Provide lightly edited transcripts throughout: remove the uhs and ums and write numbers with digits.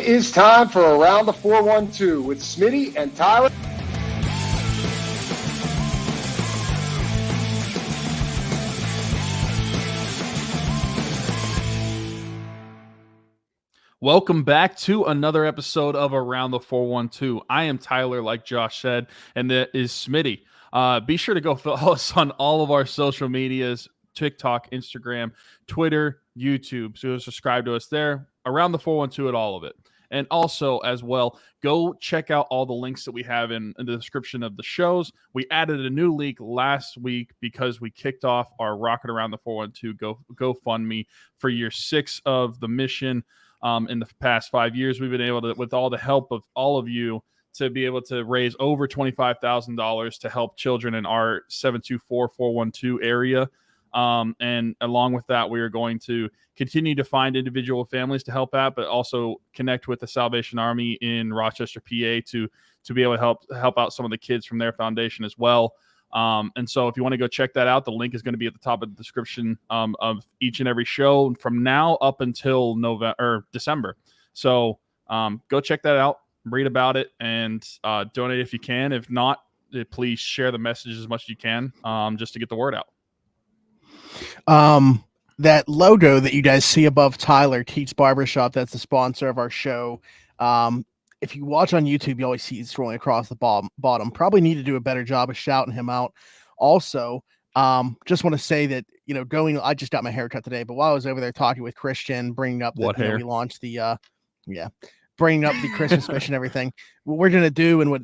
It is time for Around the 412 with Smitty and Tyler. Welcome back to another episode of Around the 412. I am Tyler, like Josh said, and that is Smitty. Be sure to go follow us on all of our social medias, TikTok, Instagram, Twitter, YouTube. So subscribe to us there. Around the 412 at all of it. And also, as well, go check out all the links that we have in the description of the shows. We added a new league last week because we kicked off our Rocket Around the 412 GoFundMe for year 6 of the mission. In the past 5 years, we've been able to, with all the help of all of you, to be able to raise over $25,000 to help children in our 724-412 area. And along with that, we are going to continue to find individual families to help out, but also connect with the Salvation Army in Rochester, PA, to be able to help out some of the kids from their foundation as well. And so if you want to go check that out, the link is going to be at the top of the description of each and every show from now up until December. So go check that out, read about it, and donate if you can. If not, please share the message as much as you can just to get the word out. That logo that you guys see above Tyler, Teats Barbershop, that's the sponsor of our show. If you watch on YouTube, you always see it scrolling across the bottom. Probably need to do a better job of shouting him out. Also, just want to say that, I just got my hair cut today, but while I was over there talking with Christian, bringing up that we launched the, bringing up the Christmas fish and everything, what we're going to do and what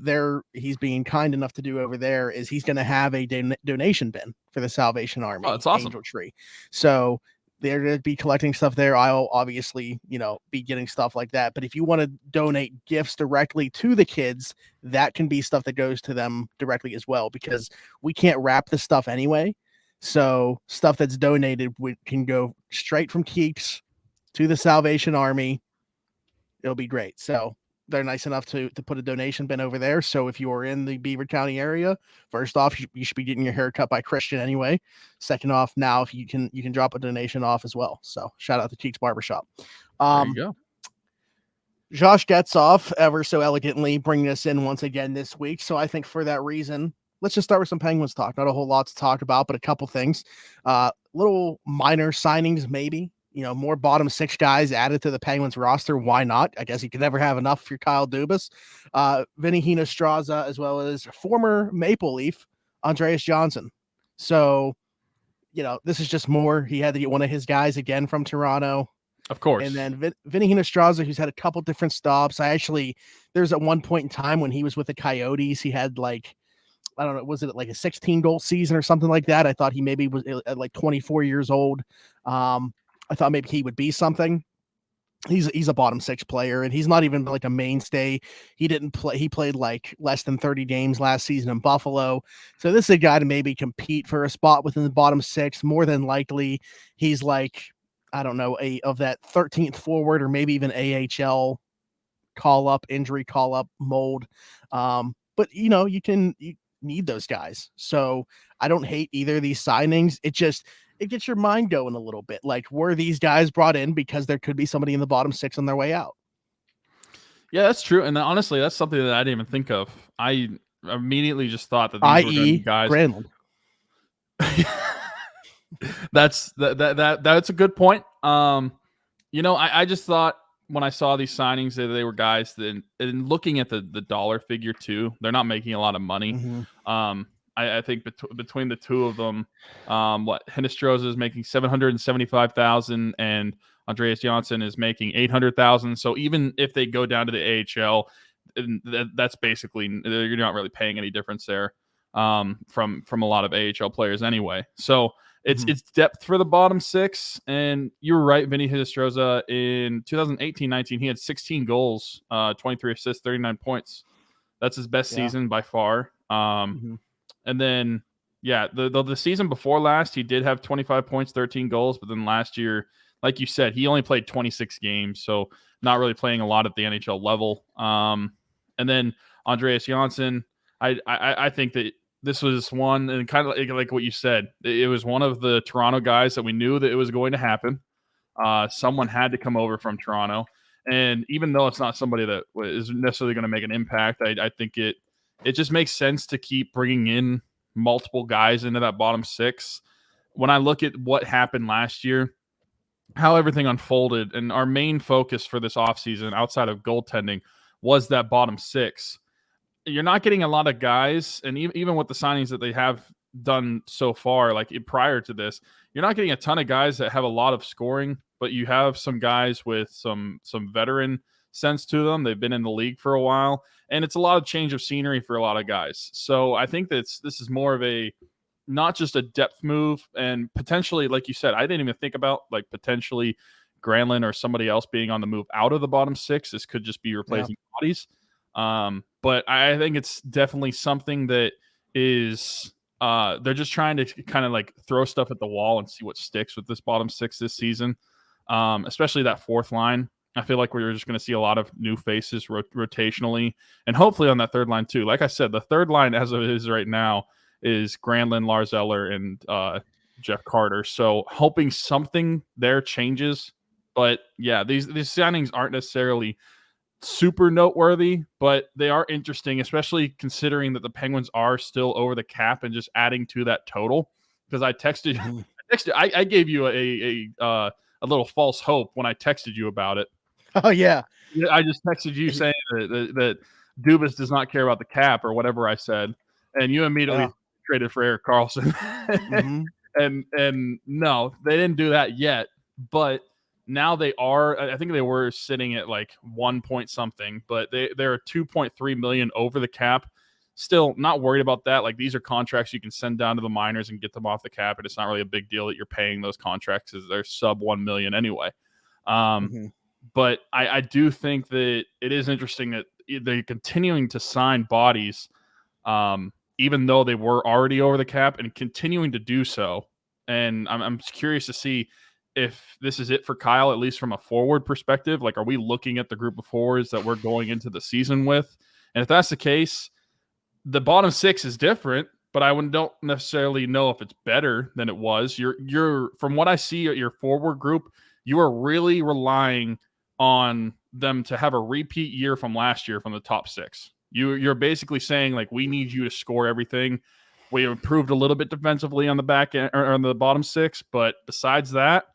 he's being kind enough to do over there is he's going to have a donation bin for the Salvation Army. Oh, that's awesome. Angel Tree. So they're going to be collecting stuff there. I'll obviously, be getting stuff like that. But if you want to donate gifts directly to the kids, that can be stuff that goes to them directly as well, because we can't wrap this stuff anyway. So stuff that's donated can go straight from Keeks to the Salvation Army. It'll be great. So they're nice enough to put a donation bin over there. So if you are in the Beaver County area, first off, you should be getting your hair cut by Christian anyway. Second off, now if you can drop a donation off as well. So shout out to Keeks Barbershop. There you go. Josh gets off ever so elegantly bringing us in once again this week. So I think for that reason, let's just start with some Penguins talk. Not a whole lot to talk about, but a couple things. Little minor signings maybe. More bottom 6 guys added to the Penguins roster. Why not? I guess you could never have enough if you're Kyle Dubas. Vinny Hinostraza, as well as former Maple Leaf, Andreas Johnson. So, this is just more. He had to get one of his guys again from Toronto. Of course. And then Vinny Hinostraza, who's had a couple different stops. There's at one point in time when he was with the Coyotes, he had I don't know, was it like a 16-goal season or something like that? I thought he maybe was at 24 years old. I thought maybe he would be something. He's a bottom 6 player, and he's not even like a mainstay. He didn't play. He played less than 30 games last season in Buffalo. So this is a guy to maybe compete for a spot within the bottom 6. More than likely, he's I don't know, of that 13th forward or maybe even AHL injury call up mold. But you need those guys. So I don't hate either of these signings. It gets your mind going a little bit. Were these guys brought in because there could be somebody in the bottom 6 on their way out? Yeah, that's true. And honestly, that's something that I didn't even think of. I immediately just thought that these were going to be guys. Granlund. That's a good point. I just thought when I saw these signings that they were guys that, and looking at the dollar figure too, they're not making a lot of money. Mm-hmm. I think between the two of them, Hinostroza is making $775,000 and Andreas Johnson is making $800,000. So even if they go down to the AHL, that's basically, you're not really paying any difference there from a lot of AHL players anyway. So it's depth for the bottom 6. And you were right, Vinny Hinostroza in 2018-19, he had 16 goals, 23 assists, 39 points. That's his best season by far. And then, the season before last, he did have 25 points, 13 goals. But then last year, like you said, he only played 26 games. So not really playing a lot at the NHL level. And then Andreas Johnson, I think that this was one, and kind of like what you said, it was one of the Toronto guys that we knew that it was going to happen. Someone had to come over from Toronto. And even though it's not somebody that is necessarily going to make an impact, I think it just makes sense to keep bringing in multiple guys into that bottom six. When I look at what happened last year, how everything unfolded, and our main focus for this offseason outside of goaltending was that bottom six. You're not getting a lot of guys, and even with the signings that they have done so far, like prior to this, you're not getting a ton of guys that have a lot of scoring, but you have some guys with some veteran sense to them. They've been in the league for a while, and it's a lot of change of scenery for a lot of guys. So I think that this is more of a not just a depth move, and potentially, like you said, I didn't even think about like potentially Granlund or somebody else being on the move out of the bottom six. This could just be replacing bodies. But I think it's definitely something that is they're just trying to kind of like throw stuff at the wall and see what sticks with this bottom six this season. Especially that fourth line. I feel like we're just going to see a lot of new faces rotationally, and hopefully on that third line too. Like I said, the third line as it is right now is Granlund, Lars Eller, and Jeff Carter. So hoping something there changes. But yeah, these signings aren't necessarily super noteworthy, but they are interesting, especially considering that the Penguins are still over the cap and just adding to that total. Because I texted, I gave you a little false hope when I texted you about it. Oh yeah, I just texted you saying that Dubas does not care about the cap or whatever I said, and you immediately traded for Erik Karlsson. And no, they didn't do that yet, but now they are. I think they were sitting at like 1 point something, but they're 2.3 million over the cap. Still not worried about that. Like, these are contracts you can send down to the minors and get them off the cap, and it's not really a big deal that you're paying those contracts as they're sub 1 million anyway. But I do think that it is interesting that they're continuing to sign bodies, even though they were already over the cap, and continuing to do so. And I'm curious to see if this is it for Kyle, at least from a forward perspective. Like, are we looking at the group of forwards that we're going into the season with? And if that's the case, the bottom six is different, but I don't necessarily know if it's better than it was. You're from what I see at your forward group, you are really relying on them to have a repeat year from last year from the top six. You're basically saying, like, we need you to score everything. We improved a little bit defensively on the back end or on the bottom six, but besides that,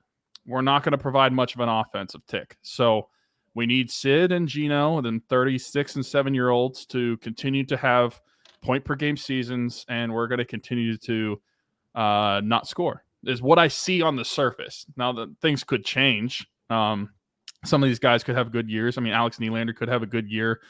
we're not going to provide much of an offensive tick. So we need Sid and Gino, and then 36 and 7-year-olds to continue to have point per game seasons, and we're going to continue to not score, is what I see on the surface. Now, the things could change. Some of these guys could have good years. I mean, Alex Nylander could have a good year.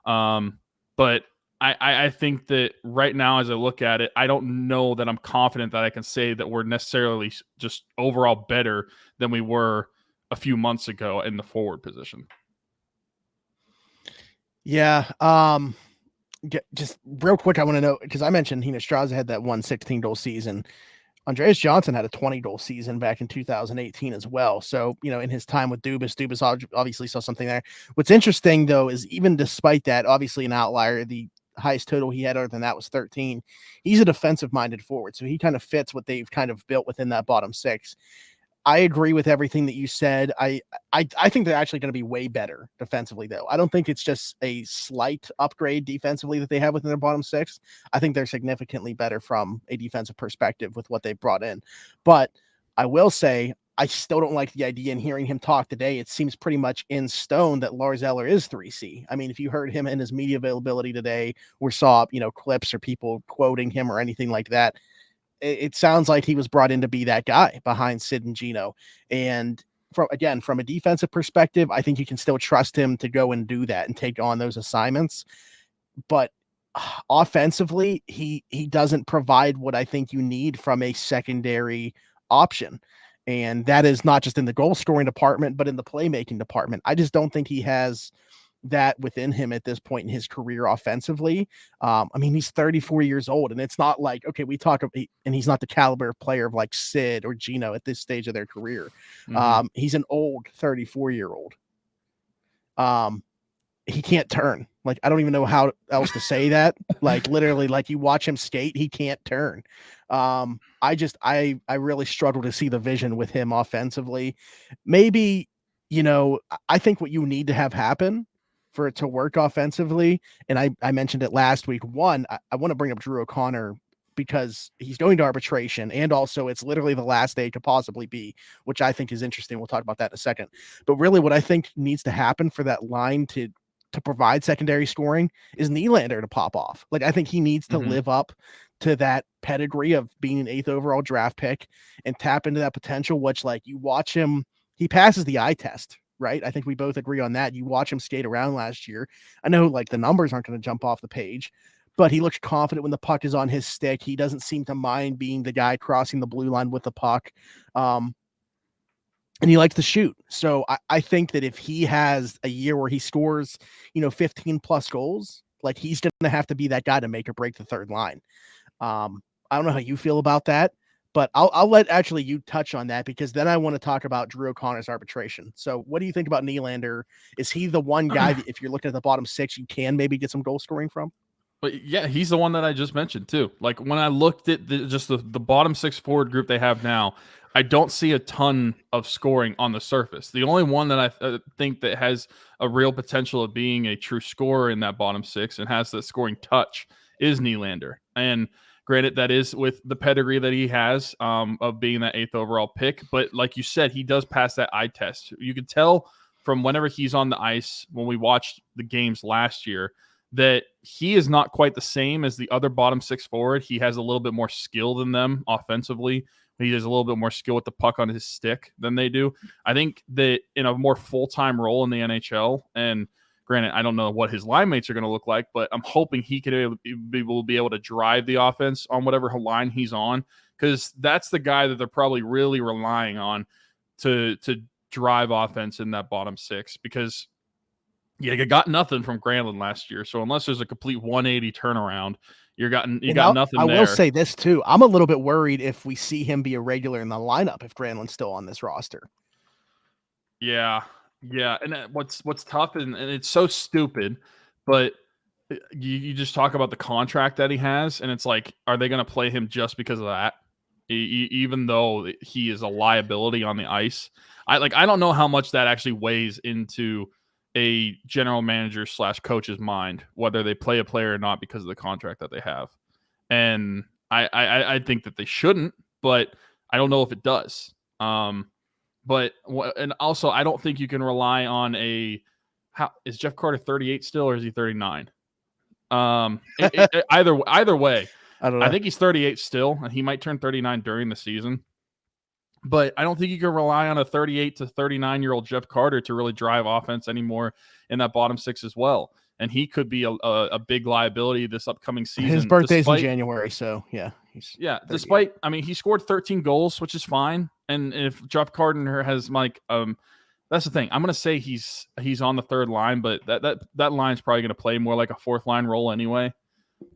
But I think that right now, as I look at it, I don't know that I'm confident that I can say that we're necessarily just overall better than we were a few months ago in the forward position. Yeah. Just real quick, I want to know, because I mentioned Straza had that 116-goal season. Andreas Johnson had a 20-goal season back in 2018 as well. So, in his time with Dubas obviously saw something there. What's interesting, though, is even despite that, obviously an outlier, the highest total he had other than that was 13. He's a defensive-minded forward, so he kind of fits what they've kind of built within that bottom six. I agree with everything that you said. I think they're actually going to be way better defensively, though. I don't think it's just a slight upgrade defensively that they have within their bottom six. I think they're significantly better from a defensive perspective with what they brought in. But I will say, I still don't like the idea, and hearing him talk today, it seems pretty much in stone that Lars Eller is 3C. I mean, if you heard him in his media availability today or saw, clips or people quoting him or anything like that, it sounds like he was brought in to be that guy behind Sid and Gino. And from a defensive perspective, I think you can still trust him to go and do that and take on those assignments. But offensively, he doesn't provide what I think you need from a secondary option. And that is not just in the goal scoring department, but in the playmaking department. I just don't think he has that within him at this point in his career offensively. I mean, he's 34 years old, and it's not like, okay, and he's not the caliber of player of like Sid or Gino at this stage of their career. He's an old 34-year-old. He can't turn. Like, I don't even know how else to say that. Like, literally, like, you watch him skate, he can't turn. I really struggle to see the vision with him offensively. Maybe I think what you need to have happen for it to work offensively, and I mentioned it last week. One, I want to bring up Drew O'Connor because he's going to arbitration, and also it's literally the last day to possibly be, which I think is interesting. We'll talk about that in a second. But really, what I think needs to happen for that line to provide secondary scoring is Nylander to pop off. Like, I think he needs to live up to that pedigree of being an 8th overall draft pick and tap into that potential, which, like, you watch him, he passes the eye test, right? I think we both agree on that. You watch him skate around last year. I know, like, the numbers aren't going to jump off the page, but he looks confident when the puck is on his stick. He doesn't seem to mind being the guy crossing the blue line with the puck. And he likes to shoot. So I think that if he has a year where he scores, 15 plus goals, like, he's going to have to be that guy to make or break the third line. I don't know how you feel about that, but I'll let actually you touch on that, because then I want to talk about Drew O'Connor's arbitration. So what do you think about Nylander? Is he the one guy that, if you're looking at the bottom 6, you can maybe get some goal scoring from? But yeah, he's the one that I just mentioned too. Like, when I looked at the bottom 6 forward group they have now, I don't see a ton of scoring on the surface. The only one that I think that has a real potential of being a true scorer in that bottom 6 and has the scoring touch is Nylander. And granted, that is with the pedigree that he has of being that 8th overall pick. But like you said, he does pass that eye test. You could tell from whenever he's on the ice, when we watched the games last year, that he is not quite the same as the other bottom 6 forward. He has a little bit more skill than them offensively. He has a little bit more skill with the puck on his stick than they do. I think that in a more full-time role in the NHL, and granted, I don't know what his line mates are going to look like, but I'm hoping he will be able to drive the offense on whatever line he's on, because that's the guy that they're probably really relying on to drive offense in that bottom 6, because you got nothing from Granlund last year. So unless there's a complete 180 turnaround, you got nothing there. I will say this too. I'm a little bit worried if we see him be a regular in the lineup if Granlund's still on this roster. Yeah. And what's tough, and it's so stupid, but you just talk about the contract that he has, and it's like, are they going to play him just because of that? Even though he is a liability on the ice. I don't know how much that actually weighs into a general manager / coach's mind, whether they play a player or not because of the contract that they have. And I think that they shouldn't, but I don't know if it does. But and also, I don't think you can rely on is Jeff Carter 38 still, or is he 39? Either way, I don't know. I think he's 38 still, and he might turn 39 during the season. But I don't think you can rely on a 38 to 39-year-old Jeff Carter to really drive offense anymore in that bottom 6 as well. And he could be a big liability this upcoming season. His birthday's in January, so yeah. Despite, he scored 13 goals, which is fine. And if Jeff Carter has that's the thing. I'm going to say he's on the third line, but that line's probably going to play more like a fourth line role anyway.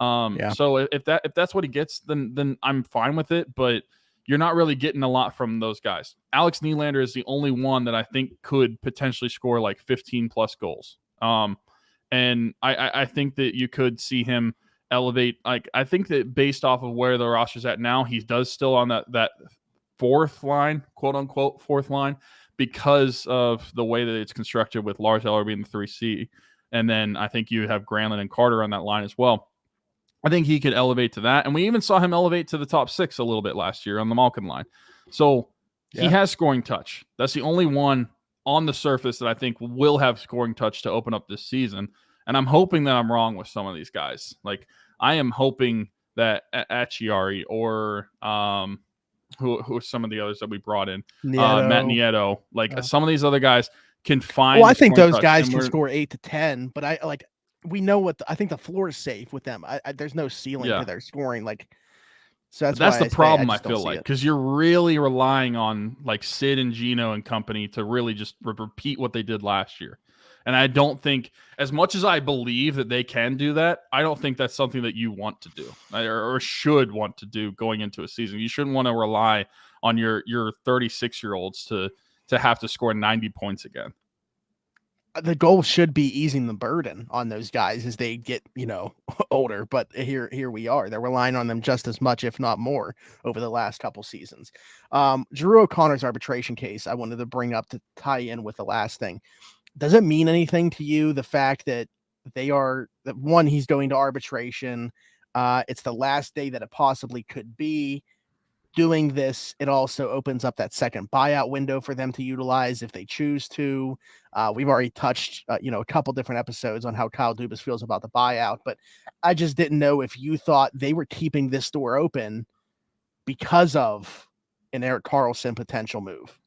So if that's what he gets, then I'm fine with it. But you're not really getting a lot from those guys. Alex Nylander is the only one that I think could potentially score like 15 plus goals. And I think that you could see him elevate. Like, I think that based off of where the roster's at now, he does still on that fourth line, quote unquote fourth line, because of the way that it's constructed with Lars Eller being the 3C. And then I think you have Granlund and Carter on that line as well. I think he could elevate to that. And we even saw him elevate to the top 6 a little bit last year on the Malkin line. So he has scoring touch. That's the only one on the surface that I think will have scoring touch to open up this season. And I'm hoping that I'm wrong with some of these guys. Like, I am hoping that Acciari or who are some of the others that we brought in, Matt Nieto, some of these other guys can find. Well, I think those guys can score 8 to 10, but we know I think the floor is safe with them. There's no ceiling to their scoring. So that's the problem. I feel like, because you're really relying on like Sid and Gino and company to really just repeat what they did last year. And I don't think, as much as I believe that they can do that, I don't think that's something that you want to do or should want to do going into a season. You shouldn't want to rely on your 36-year-olds to have to score 90 points again. the goal should be easing the burden on those guys as they get, older. But here we are. They're relying on them just as much, if not more, over the last couple seasons. Drew O'Connor's arbitration case, I wanted to bring up to tie in with the last thing. Does it mean anything to you, the fact that he's going to arbitration? It's the last day that it possibly could be. Doing this, it also opens up that second buyout window for them to utilize if they choose to. We've already touched, a couple different episodes on how Kyle Dubas feels about the buyout, but I just didn't know if you thought they were keeping this door open because of an Erik Karlsson potential move.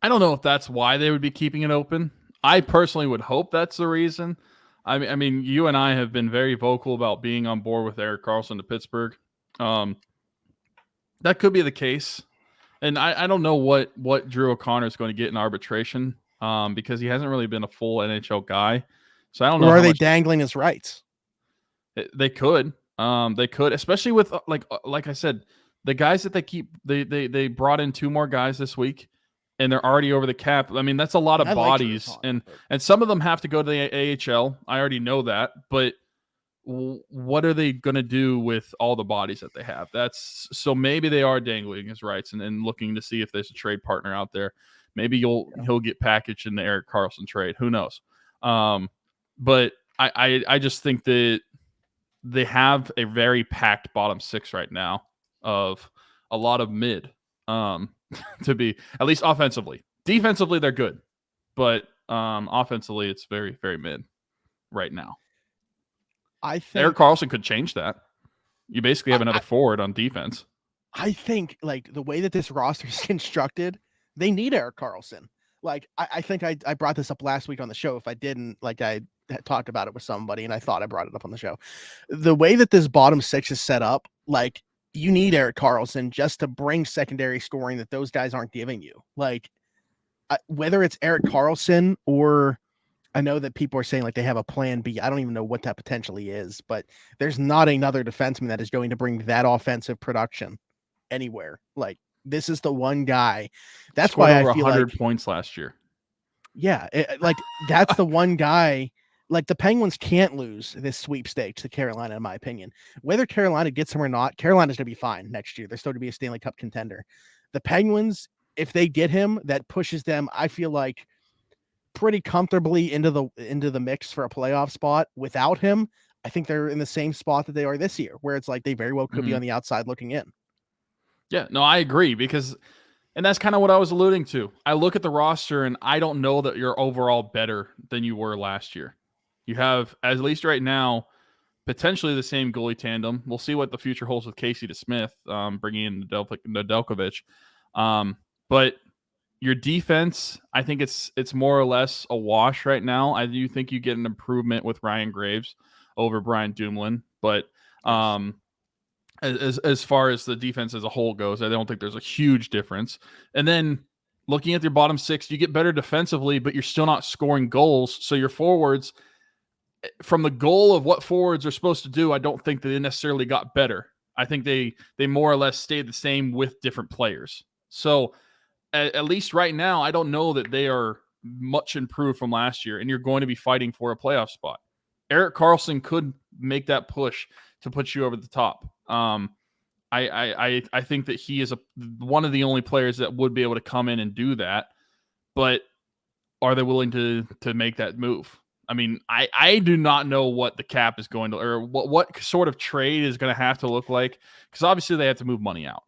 I don't know if that's why they would be keeping it open. I personally would hope that's the reason. I mean, you and I have been very vocal about being on board with Erik Karlsson to Pittsburgh. That could be the case. And I don't know what Drew O'Connor is going to get in arbitration because he hasn't really been a full NHL guy. So I don't know. Or are they dangling his rights? They could. They could, especially with like I said, the guys that they brought in 2 more guys this week, and they're already over the cap. I mean, that's a lot of bodies, and some of them have to go to the AHL. I already know that, but what are they going to do with all the bodies that they have? So maybe they are dangling his rights and looking to see if there's a trade partner out there. Maybe he'll get packaged in the Erik Karlsson trade. Who knows? But I just think that they have a very packed bottom 6 right now of a lot of mid to be, at least offensively. Defensively, they're good, but offensively, it's very, very mid right now. I think Erik Karlsson could change that. You basically have another forward on defense. I think like the way that this roster is constructed, they need Erik Karlsson. Like I think I brought this up last week on the show. If I didn't, like I had talked about it with somebody and I thought I brought it up on the show. The way that this bottom 6 is set up, like you need Erik Karlsson just to bring secondary scoring that those guys aren't giving you. Like whether it's Erik Karlsson or I know that people are saying like they have a plan B. I don't even know what that potentially is, but there's not another defenseman that is going to bring that offensive production anywhere. Like this is the one guy. That's why I feel 100 points last year. Yeah, that's the one guy. Like the Penguins can't lose this sweepstakes to Carolina, in my opinion. Whether Carolina gets him or not, Carolina's going to be fine next year. They're still to be a Stanley Cup contender. The Penguins, if they get him, that pushes them, I feel like, pretty comfortably into the mix for a playoff spot. Without him, I think they're in the same spot that they are this year, where it's like they very well could be on the outside looking in. Yeah, no, I agree and that's kind of what I was alluding to. I look at the roster and I don't know that you're overall better than you were last year. You have, at least right now, potentially the same goalie tandem. We'll see what the future holds with Casey DeSmith, bringing in Nedeljkovic. But your defense, I think it's more or less a wash right now. I do think you get an improvement with Ryan Graves over Brian Dumoulin, but as far as the defense as a whole goes, I don't think there's a huge difference. And then looking at your bottom 6, you get better defensively, but you're still not scoring goals. So your forwards, from the goal of what forwards are supposed to do, I don't think they necessarily got better. I think they more or less stayed the same with different players. So at least right now, I don't know that they are much improved from last year, and you're going to be fighting for a playoff spot. Erik Karlsson could make that push to put you over the top. I think that he is one of the only players that would be able to come in and do that, but are they willing to make that move? I mean, I do not know what the cap is going to, or what sort of trade is going to have to look like, because obviously they have to move money out.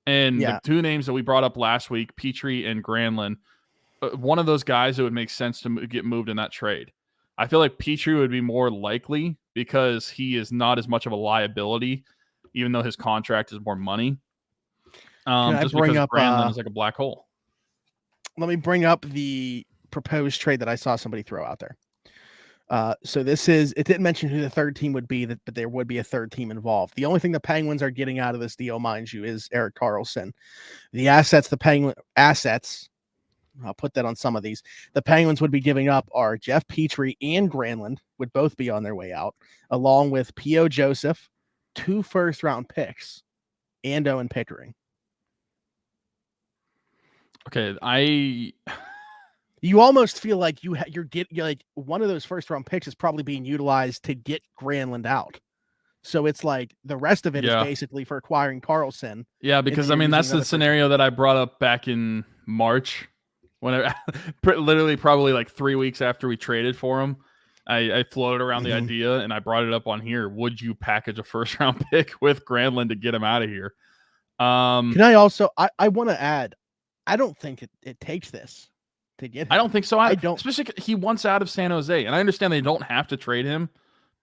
And the 2 names that we brought up last week, Petrie and Granlund, one of those guys that would make sense to get moved in that trade. I feel like Petrie would be more likely because he is not as much of a liability, even though his contract is more money. Just because Granlund is like a black hole. Let me bring up the proposed trade that I saw somebody throw out there. So it didn't mention who the third team would be, but there would be a third team involved. The only thing the Penguins are getting out of this deal, mind you, is Erik Karlsson. The assets, I'll put that on some of these. The Penguins would be giving up are Jeff Petrie and Granlund would both be on their way out, along with P.O. Joseph, 2 first-round picks, and Owen Pickering. Okay, You almost feel like you're like one of those first round picks is probably being utilized to get Granlund out. So it's like the rest of it is basically for acquiring Karlsson. Yeah, because I mean that's the scenario that I brought up back in March, when literally probably like 3 weeks after we traded for him. I floated around the idea and I brought it up on here. Would you package a first round pick with Granlund to get him out of here? Can I also I want to add, I don't think it takes this to get him. I don't think so. I don't, especially he wants out of San Jose, and I understand they don't have to trade him,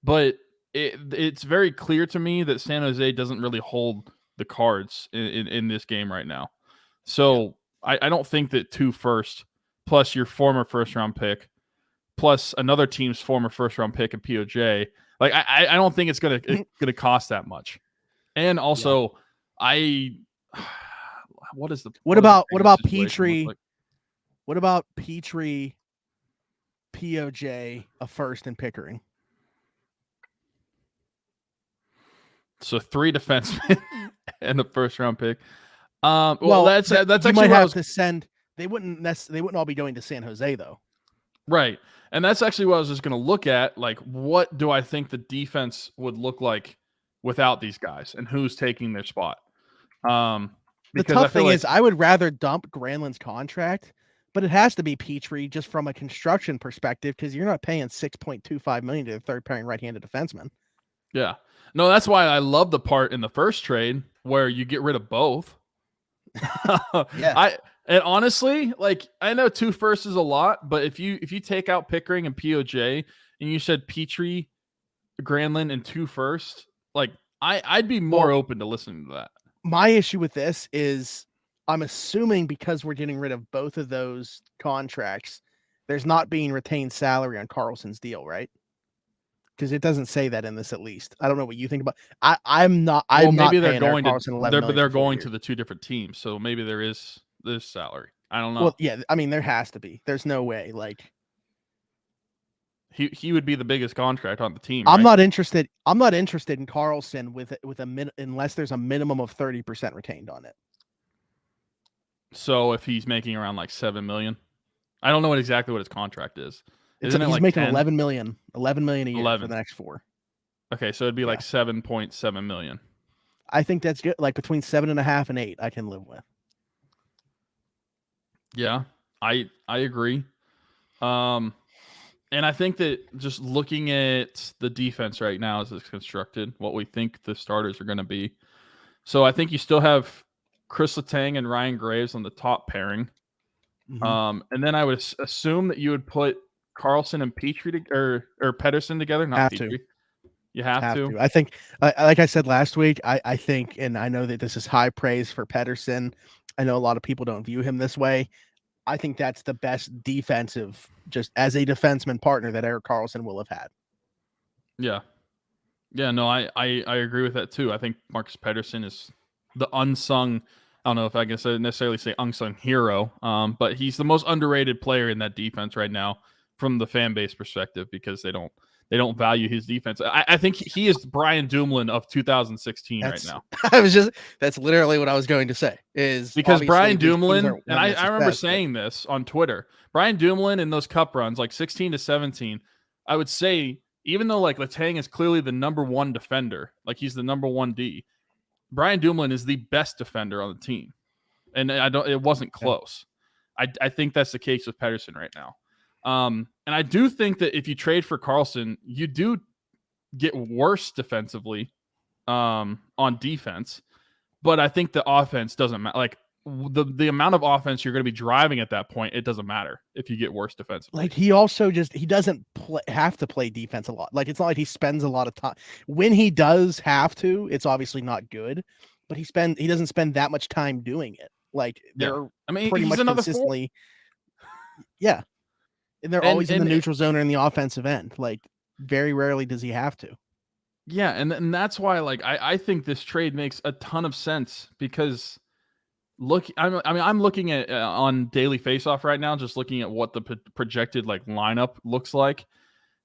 but it's very clear to me that San Jose doesn't really hold the cards in this game right now. So I don't think that 2 first plus your former first round pick plus another team's former first round pick and POJ, like I don't think it's gonna cost that much. And also what about Petrie? Like? What about Petrie, POJ, a first, and Pickering? So 3 defensemen and a first round pick. Well, that's actually might have to send. They wouldn't all be going to San Jose though. Right. And that's actually what I was just going to look at. Like, what do I think the defense would look like without these guys, and who's taking their spot? The tough thing is, I would rather dump Granlund's contract, but it has to be Petrie just from a construction perspective, because you're not paying $6.25 million to the third pairing right-handed defenseman. Yeah. No, that's why I love the part in the first trade where you get rid of both. Yeah. And honestly, like, I know 2 firsts is a lot, but if you take out Pickering and POJ and you said Petrie, Granlund, and 2 firsts, like I'd be more open to listening to that. My issue with this is I'm assuming because we're getting rid of both of those contracts, there's not being retained salary on Karlsson's deal, right? Because it doesn't say that in this, at least. I don't know what you think about. I'm not. Maybe they're going to. They're going to the 2 different teams, so maybe there is this salary. I don't know. Well, yeah. I mean, there has to be. There's no way. Like he would be the biggest contract on the team. I'm not interested. I'm not interested in Karlsson unless there's a minimum of 30% retained on it. So if he's making around like $7 million, I don't know exactly what his contract is. He's making 11 million a year for the next 4. Okay, so it'd be like 7.7 million. I think that's good. Like between 7.5 and 8, I can live with. Yeah, I agree. And I think that just looking at the defense right now as it's constructed, what we think the starters are going to be. So I think you still have Chris Letang and Ryan Graves on the top pairing. And then I would assume that you would put Karlsson and Petrie or Pettersson together. Not Petrie. You have to. I think, like I said last week, I think, and I know that this is high praise for Pettersson. I know a lot of people don't view him this way. I think that's the best defensive, just as a defenseman partner, that Erik Karlsson will have had. Yeah. Yeah, no, I agree with that too. I think Marcus Pettersson is the unsung, I don't know if I can necessarily say unsung hero, but he's the most underrated player in that defense right now from the fan base perspective, because they don't value his defense. I think he is Brian Dumoulin of 2016 right now. That's literally what I was going to say, is because Brian Dumoulin, and I remember saying this on Twitter, Brian Dumoulin in those cup runs, like 16 to 17, I would say, even though like Letang is clearly the number 1 defender, like he's the number 1 D, Brian Dumoulin is the best defender on the team. And it wasn't close. I think that's the case with Pettersson right now. And I do think that if you trade for Karlsson, you do get worse defensively on defense, but I think the offense doesn't matter. Like the amount of offense you're going to be driving at that point, it doesn't matter if you get worse defensively. Like he also he doesn't have to play defense a lot. Like it's not like he spends a lot of time. When he does have to, it's obviously not good, but he doesn't spend that much time doing it. Like they're pretty much consistently. Yeah. And they're always in the neutral zone or in the offensive end. Like very rarely does he have to. Yeah, and that's why like I think this trade makes a ton of sense, because I'm looking at on Daily Faceoff right now, just looking at what the projected like lineup looks like.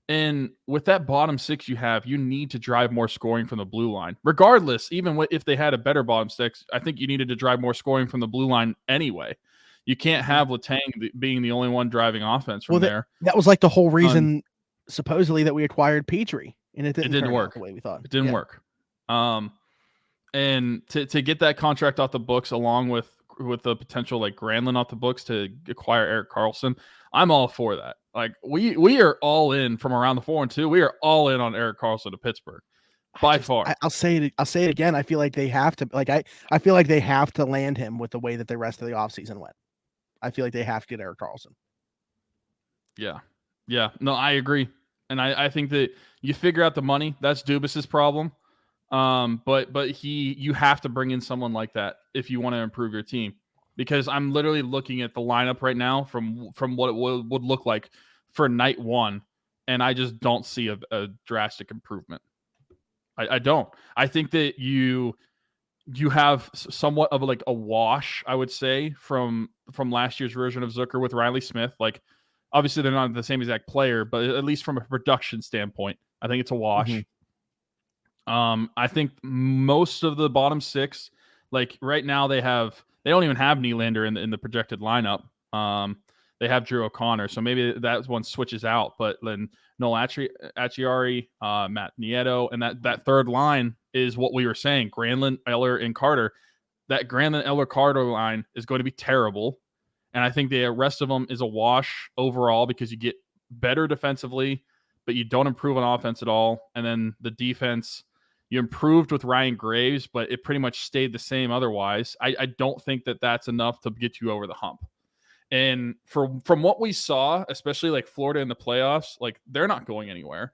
And with that bottom 6 you have, you need to drive more scoring from the blue line. Regardless, even if they had a better bottom 6, I think you needed to drive more scoring from the blue line anyway. You can't have Letang being the only one driving offense from there. That was like the whole reason, supposedly, that we acquired Petrie, and it didn't work the way we thought. It didn't work. And to get that contract off the books, along with the potential like Granlund off the books to acquire Erik Karlsson, I'm all for that. Like we are all in from around the 4-2. We are all in on Erik Karlsson to Pittsburgh. By far. I'll say it again. I feel like they have to I feel like they have to land him with the way that the rest of the offseason went. I feel like they have to get Erik Karlsson. Yeah. Yeah. No, I agree. And I think that you figure out the money. That's Dubas's problem. But you have to bring in someone like that if you want to improve your team. Because I'm literally looking at the lineup right now from what it would look like for night one, and I just don't see a drastic improvement. I don't. I think that you have somewhat of like a wash, I would say, from last year's version of Zucker with Riley Smith. Like, obviously they're not the same exact player, but at least from a production standpoint, I think it's a wash. Mm-hmm. I think most of the bottom six, like right now, they don't even have Nylander in the projected lineup. They have Drew O'Connor, so maybe that one switches out. But then Noel Acciari, Matt Nieto, and that third line is what we were saying: Granlund, Eller, and Carter. That Granlund, Eller, Carter line is going to be terrible, and I think the rest of them is a wash overall because you get better defensively, but you don't improve on offense at all. And then the defense, you improved with Ryan Graves, but it pretty much stayed the same otherwise. I don't think that that's enough to get you over the hump. And from what we saw, especially like Florida in the playoffs, like they're not going anywhere.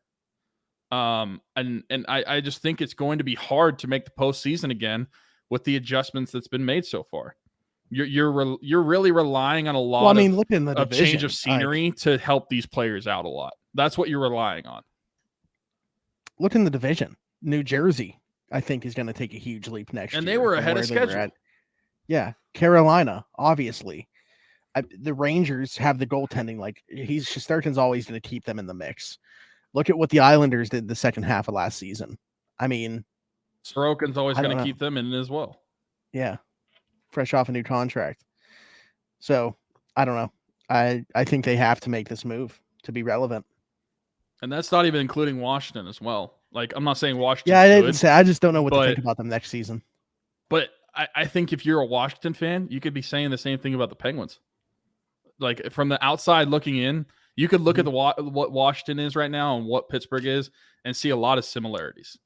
And I just think it's going to be hard to make the postseason again with the adjustments that's been made so far. You're really relying on a lot look in the of change of scenery to help these players out a lot. That's what you're relying on. Look in the division. New Jersey, I think, is going to take a huge leap next year. And they were ahead of schedule. Yeah. Carolina, obviously. The Rangers have the goaltending. Like, Shesterkin's always going to keep them in the mix. Look at what the Islanders did the second half of last season. I mean, Sorokin's always going to keep them in as well. Yeah. Fresh off a new contract. So, I don't know. I think they have to make this move to be relevant. And that's not even including Washington as well. Like, I'm not saying Washington. Yeah, I didn't say. I just don't know what to think about them next season. But I think if you're a Washington fan, you could be saying the same thing about the Penguins. Like, from the outside looking in, you could look at what Washington is right now and what Pittsburgh is and see a lot of similarities.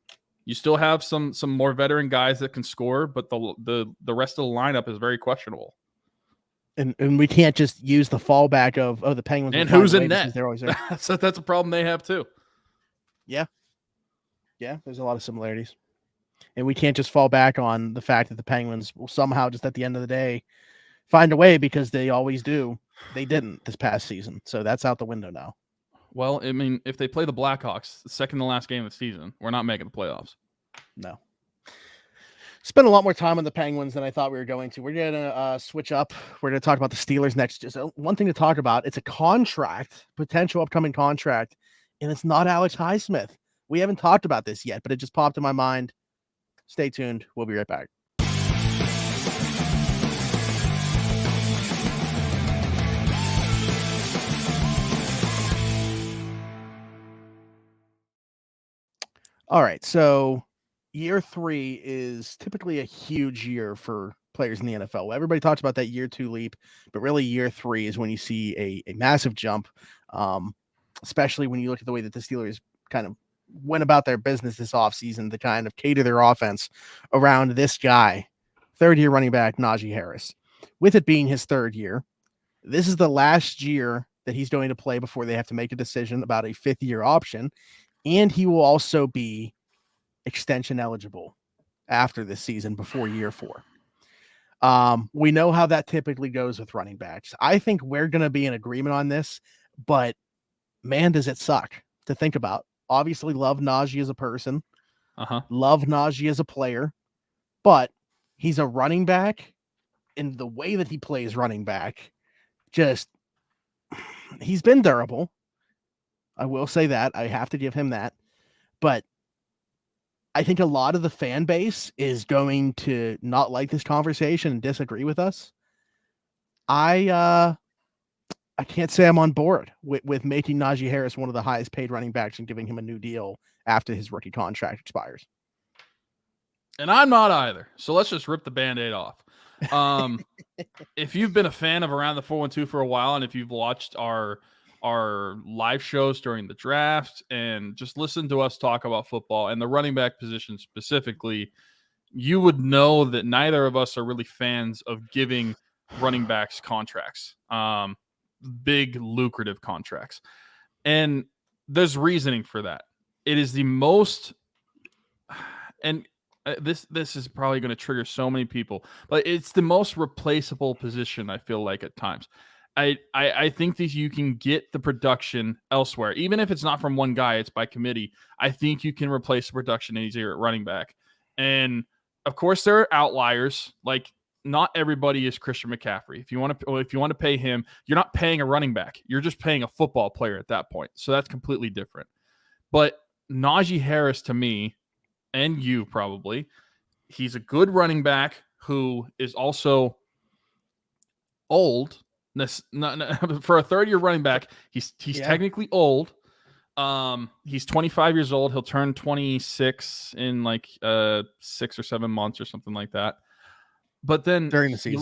You still have some more veteran guys that can score, but the rest of the lineup is very questionable. And we can't just use the fallback of the Penguins. And who's in net? They're always there. So that's a problem they have too. Yeah. Yeah, there's a lot of similarities. And we can't just fall back on the fact that the Penguins will somehow just at the end of the day find a way, because they always do. They didn't this past season. So that's out the window now. Well, I mean, if they play the Blackhawks, the second to last game of the season, we're not making the playoffs. No. Spent a lot more time on the Penguins than I thought we were going to. We're going to switch up. We're going to talk about the Steelers next. Just one thing to talk about. It's a contract, potential upcoming contract, and it's not Alex Highsmith. We haven't talked about this yet, but it just popped in my mind. Stay tuned. We'll be right back. All right, so year 3 is typically a huge year for players in the NFL. Everybody talks about that year 2 leap, but really year 3 is when you see a massive jump, especially when you look at the way that the Steelers kind of went about their business this offseason to kind of cater their offense around this guy, third-year running back Najee Harris. With it being his third year, this is the last year that he's going to play before they have to make a decision about a fifth-year option, and he will also be extension eligible after this season before year 4. We know how that typically goes with running backs. I think we're going to be in agreement on this, but man, does it suck to think about. Obviously love Najee as a person, love Najee as a player, but he's a running back, and the way that he plays running back, he's been durable. I will say that. I have to give him that. But I think a lot of the fan base is going to not like this conversation and disagree with us. I can't say I'm on board with making Najee Harris one of the highest paid running backs and giving him a new deal after his rookie contract expires. And I'm not either. So let's just rip the Band-Aid off. If you've been a fan of Around the 412 for a while, and if you've watched our live shows during the draft and just listened to us talk about football and the running back position specifically, you would know that neither of us are really fans of giving running backs contracts, big lucrative contracts. And there's reasoning for that. It is the most, and this is probably going to trigger so many people, but it's the most replaceable position, I feel like, at times. I think that you can get the production elsewhere, even if it's not from one guy, it's by committee. I think you can replace the production easier at running back. And of course, there are outliers. Like, not everybody is Christian McCaffrey. If you want to pay him, you're not paying a running back. You're just paying a football player at that point. So that's completely different. But Najee Harris, to me, and you probably, he's a good running back who is also old. For a third-year running back, he's technically old. He's 25 years old. He'll turn 26 in like 6 or 7 months or something like that. But then during the season, you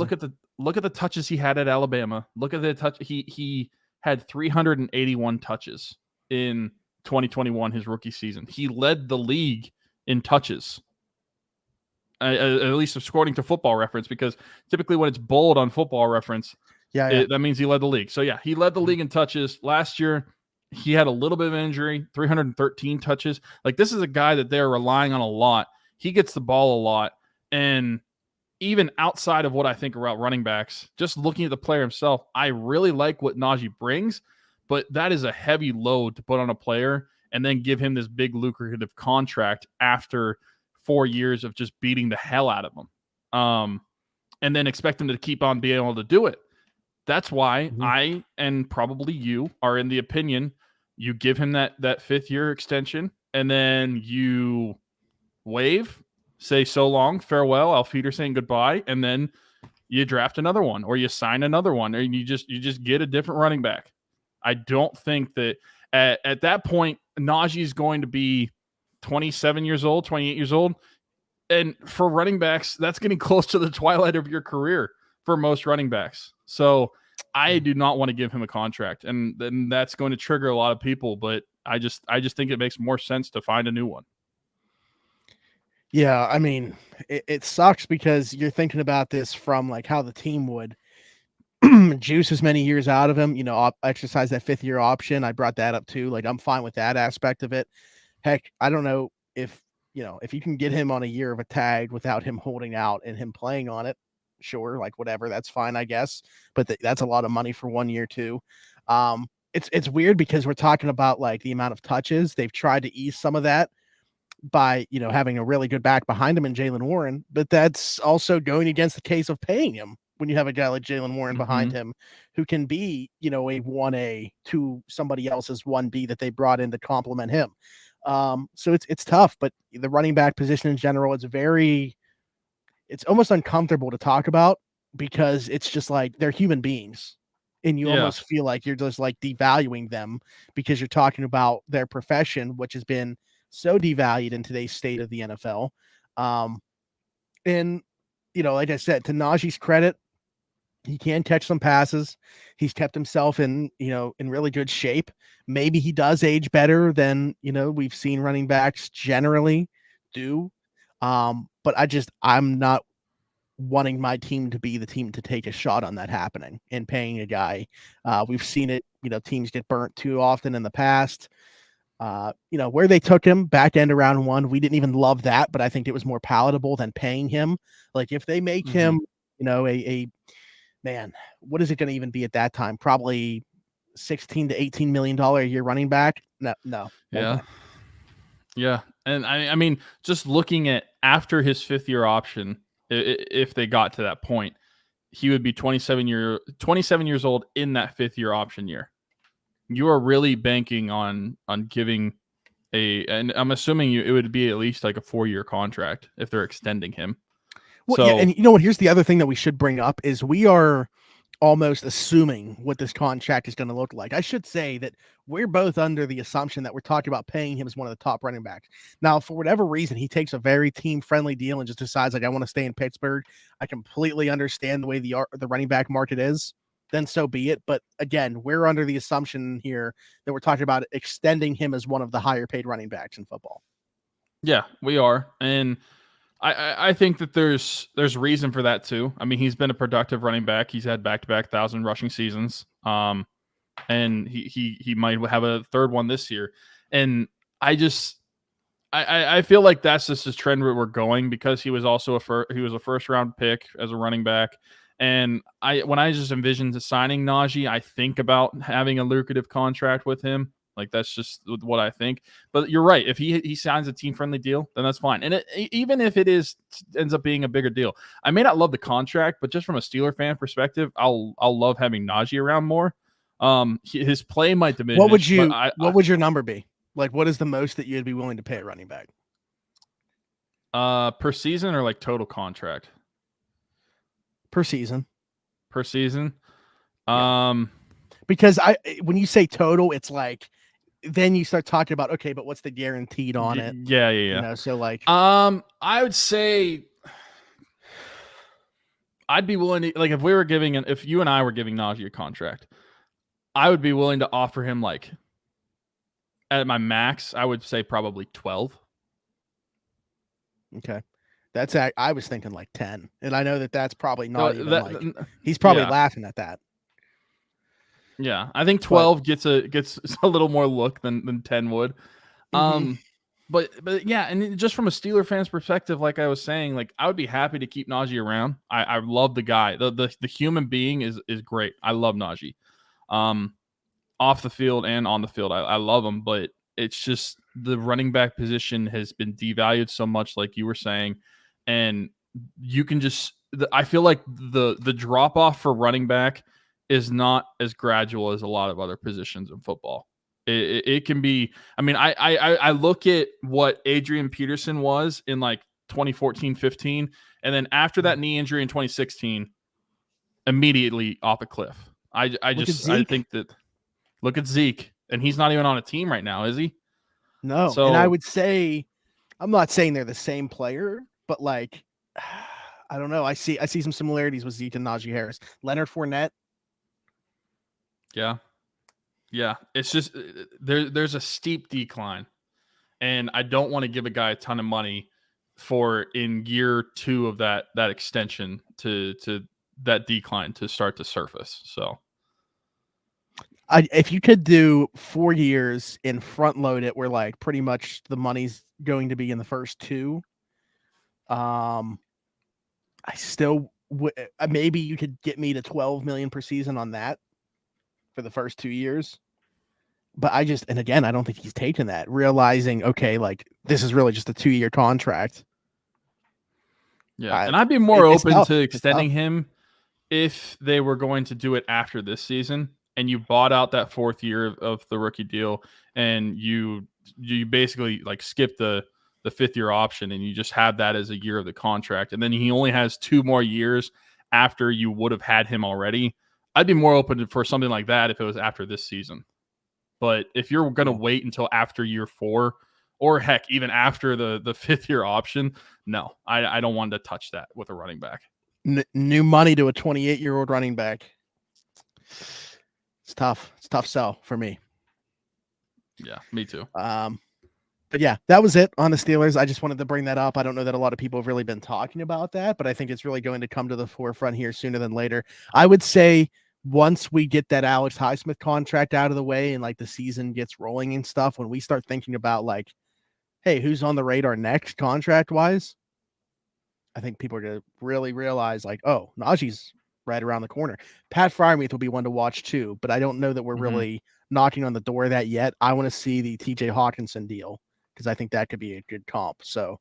look at the touches he had at Alabama. Look at the touch. He had 381 touches in 2021, his rookie season. He led the league in touches, at least according to Football Reference, because typically when it's bold on Football Reference, that means he led the league. So yeah, he led the league in touches. Last year, he had a little bit of an injury, 313 touches. Like, this is a guy that they're relying on a lot. He gets the ball a lot. And even outside of what I think about running backs, just looking at the player himself, I really like what Najee brings, but that is a heavy load to put on a player and then give him this big lucrative contract after 4 years of just beating the hell out of him. And then expect him to keep on being able to do it. That's why I, and probably you, are in the opinion you give him that 5th-year extension and then you waive, say so long, farewell, Auf Wiedersehen, goodbye, and then you draft another one or you sign another one or you just get a different running back. I don't think that at that point, Najee is going to be 27 years old, 28 years old. And for running backs, that's getting close to the twilight of your career for most running backs. So I do not want to give him a contract. And then that's going to trigger a lot of people. But I just think it makes more sense to find a new one. Yeah, I mean, it sucks because you're thinking about this from like how the team would juice as many years out of him, exercise that 5th-year option. I brought that up too. Like, I'm fine with that aspect of it. Heck, I don't know if you can get him on a year of a tag without him holding out and him playing on it, sure, like whatever, that's fine, I guess. But that's a lot of money for 1 year too. It's weird because we're talking about like the amount of touches. They've tried to ease some of that by having a really good back behind him in Jaylen Warren, but that's also going against the case of paying him when you have a guy like Jaylen Warren behind him who can be a 1A to somebody else's 1B that they brought in to complement him. So it's tough, but the running back position in general is it's almost uncomfortable to talk about because it's just like they're human beings and you almost feel like you're just like devaluing them because you're talking about their profession, which has been so devalued in today's state of the NFL. And like I said, to Najee's credit, he can catch some passes. He's kept himself in really good shape. Maybe he does age better than, we've seen running backs generally do. But I'm not wanting my team to be the team to take a shot on that happening and paying a guy. We've seen it, teams get burnt too often in the past. Where they took him back end of round 1, we didn't even love that, but I think it was more palatable than paying him. Like, if they make him, a man, what is it going to even be at that time? Probably $16 to $18 million a year running back. No. Yeah. And I mean, just looking at after his 5th-year option, if they got to that point, he would be 27 years old in that 5th-year option year. You are really banking on giving and I'm assuming it would be at least like a 4-year contract if they're extending him. Well, yeah, and you know what? Here's the other thing that we should bring up is we are almost assuming what this contract is going to look like. I should say that we're both under the assumption that we're talking about paying him as one of the top running backs. Now, for whatever reason, he takes a very team-friendly deal and just decides, like, I want to stay in Pittsburgh. I completely understand the way the running back market is. Then so be it. But again, we're under the assumption here that we're talking about extending him as one of the higher paid running backs in football. Yeah, we are. And I think that there's reason for that too. I mean, he's been a productive running back. He's had back-to-back 1,000 rushing seasons. And he might have a third one this year. And I feel like that's just the trend where we're going, because he was also a first round pick as a running back. And when I just envision signing Najee, I think about having a lucrative contract with him. Like, that's just what I think. But you're right. If he signs a team-friendly deal, then that's fine. And even if it ends up being a bigger deal, I may not love the contract, but just from a Steeler fan perspective, I'll love having Najee around more. His play might diminish. What would your number be? Like, what is the most that you'd be willing to pay a running back? Per season or like total contract? Per season. Per season. Yeah. Because when you say total, it's like, then you start talking about, okay, but what's the guaranteed on it? Yeah. You know, so like, I would say I'd be willing to, like, if you and I were giving Najee a contract, I would be willing to offer him, like, at my max, I would say probably 12. Okay. I was thinking like 10, and I know that's probably not he's probably laughing at that. Yeah, I think 12 gets a little more look than 10 would. Mm-hmm. But yeah, and just from a Steeler fan's perspective, like I was saying, like, I would be happy to keep Najee around. I love the guy. The human being is great. I love Najee. Off the field and on the field, I love him, but it's just the running back position has been devalued so much, like you were saying, and you can just I feel like the drop off for running back is not as gradual as a lot of other positions in football. It can be. I mean, I look at what Adrian Peterson was in like 2014-15, and then after that knee injury in 2016, immediately off a cliff. I think that look at Zeke, and he's not even on a team right now, is he? No. So, and I would say, I'm not saying they're the same player, but like, I don't know. I see some similarities with Zeke and Najee Harris. Leonard Fournette. Yeah. It's just there's a steep decline, and I don't want to give a guy a ton of money for in year 2 of that extension to that decline to start to surface. So, if you could do 4 years and front load it, where like pretty much the money's going to be in the first 2, I still would. Maybe you could get me to 12 million per season on that for the first 2 years. But and again, I don't think he's taken that, realizing, okay, like, this is really just a 2-year contract. Yeah, and I'd be more open to extending him if they were going to do it after this season, and you bought out that 4th year of the rookie deal, and you basically like skip the 5th year option, and you just have that as a year of the contract, and then he only has 2 more years after you would have had him already. I'd be more open for something like that if it was after this season. But if you're going to wait until after year 4, or heck, even after the 5th year option, no, I don't want to touch that with a running back. New money to a 28-year-old running back. It's tough. It's a tough sell for me. Yeah, me too. But yeah, that was it on the Steelers. I just wanted to bring that up. I don't know that a lot of people have really been talking about that, but I think it's really going to come to the forefront here sooner than later. I would say once we get that Alex Highsmith contract out of the way and like the season gets rolling and stuff, when we start thinking about like, hey, who's on the radar next contract wise, I think people are going to really realize like, oh, Najee's right around the corner. Pat Freiermuth will be one to watch too, but I don't know that we're really knocking on the door of that yet. I want to see the TJ Hawkinson deal, because I think that could be a good comp. So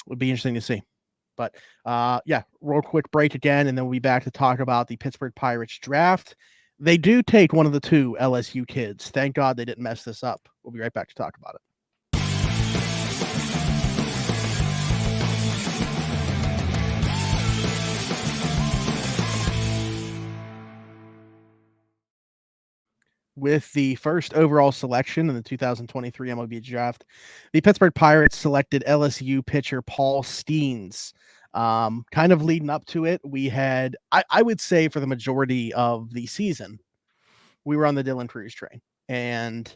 would be interesting to see. But yeah, real quick break again, and then we'll be back to talk about the Pittsburgh Pirates draft. They do take one of the 2 LSU kids. Thank God they didn't mess this up. We'll be right back to talk about it. With the first overall selection in the 2023 MLB Draft, the Pittsburgh Pirates selected LSU pitcher Paul Skenes. Kind of leading up to it, we had, I would say for the majority of the season, we were on the Dylan Cruz train. And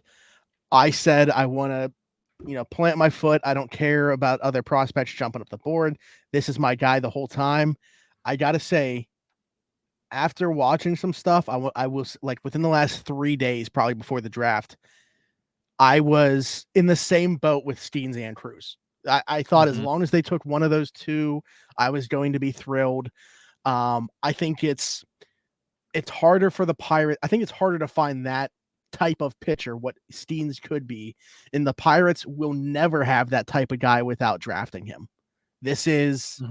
I said, I want to, plant my foot. I don't care about other prospects jumping up the board. This is my guy the whole time. I got to say, after watching some stuff, I was like within the last 3 days, probably before the draft, I was in the same boat with Skenes and Cruz. I thought as long as they took one of those two, I was going to be thrilled. I think it's harder for the Pirates. I think it's harder to find that type of pitcher, what Skenes could be. And the Pirates will never have that type of guy without drafting him. This is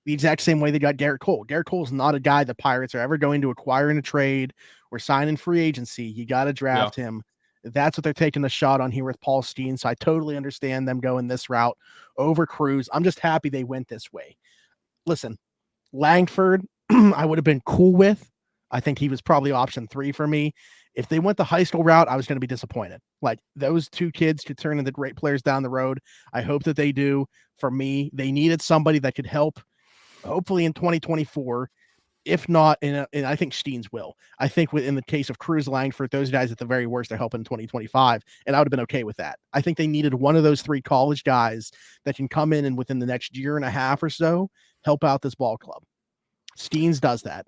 the exact same way they got Garrett Cole. Garrett Cole is not a guy the Pirates are ever going to acquire in a trade or sign in free agency. You got to draft him. That's what they're taking the shot on here with Paul Skenes. So I totally understand them going this route over Cruz. I'm just happy they went this way. Listen, Langford, I would have been cool with. I think he was probably option 3 for me. If they went the high school route, I was going to be disappointed. Like, those two kids could turn into great players down the road. I hope that they do. For me, they needed somebody that could help, hopefully in 2024. If not, and I think Skenes will. I think in the case of Cruz, Langford, those guys at the very worst are helping in 2025, and I would have been okay with that. I think they needed one of those 3 college guys that can come in and within the next year and a half or so help out this ball club. Skenes does that.